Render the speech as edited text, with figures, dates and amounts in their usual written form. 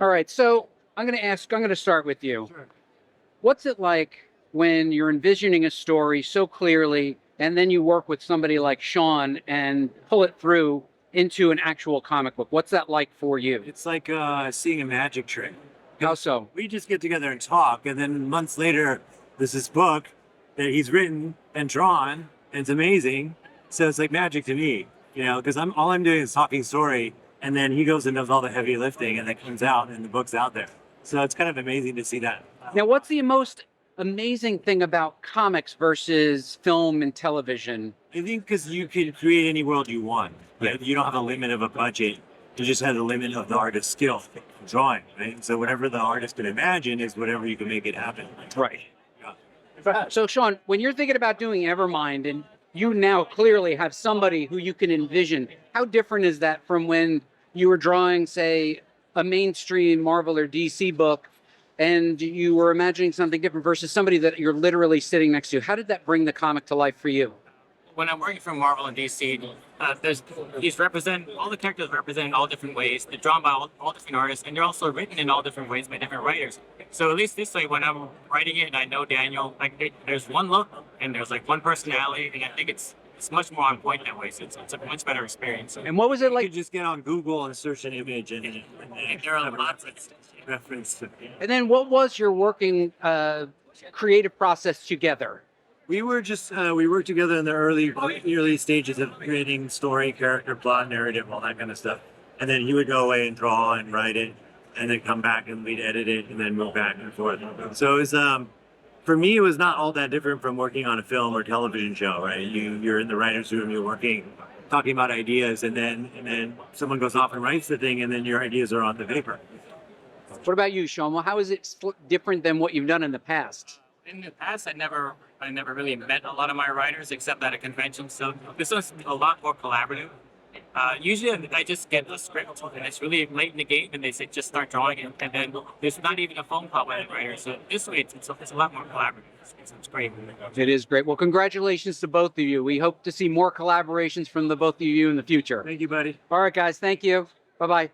All right, so I'm going to start with you. Sure. What's it like when you're envisioning a story so clearly and then you work with somebody like Sean and pull it through into an actual comic book? What's that like for you? It's like seeing a magic trick. How so? We just get together and talk, and then months later, there's this book that he's written and drawn, and it's amazing. So it's like magic to me, because all I'm doing is talking story, and then he goes and does all the heavy lifting, and it comes out, and the book's out there. So it's kind of amazing to see that. Now, what's the most amazing thing about comics versus film and television? I think because you can create any world you want. Right? You don't have a limit of a budget. You just have the limit of the artist's skill, drawing, right? So whatever the artist can imagine is whatever you can make it happen. Right. Yeah. So, Sean, when you're thinking about doing Evermind, and you now clearly have somebody who you can envision, how different is that from when you were drawing, say, a mainstream Marvel or DC book, and you were imagining something different versus somebody that you're literally sitting next to? How did that bring the comic to life for you? When I'm working for Marvel and DC, all the characters representing all different ways. They're drawn by all different artists, and they're also written in all different ways by different writers. So at least this way, when I'm writing it and I know Daniel, there's one look and there's like one personality, and I think it's much more on point that way. So it's a much better experience. And what was it You like? could just get on Google and search an image, and There are lots of reference. And then what was your working creative process together? We were just we worked together in the early stages of creating story, character, plot, narrative, all that kind of stuff. And then he would go away and draw and write it, and then come back and we'd edit it, and then move back and forth. So it was for me, it was not all that different from working on a film or television show, right? You're in the writer's room, you're working, talking about ideas, and then someone goes off and writes the thing, and then your ideas are on the paper. What about you, Sean? Well, how is it different than what you've done in the past? In the past, I never really met a lot of my writers except at a convention. So this was a lot more collaborative. Usually, I just get a script, and it's really late in the game, and they say just start drawing it, and then there's not even a phone call with the writer. So this way, it's a lot more collaborative. It's great. It is great. Well, congratulations to both of you. We hope to see more collaborations from the both of you in the future. Thank you, buddy. All right, guys. Thank you. Bye-bye.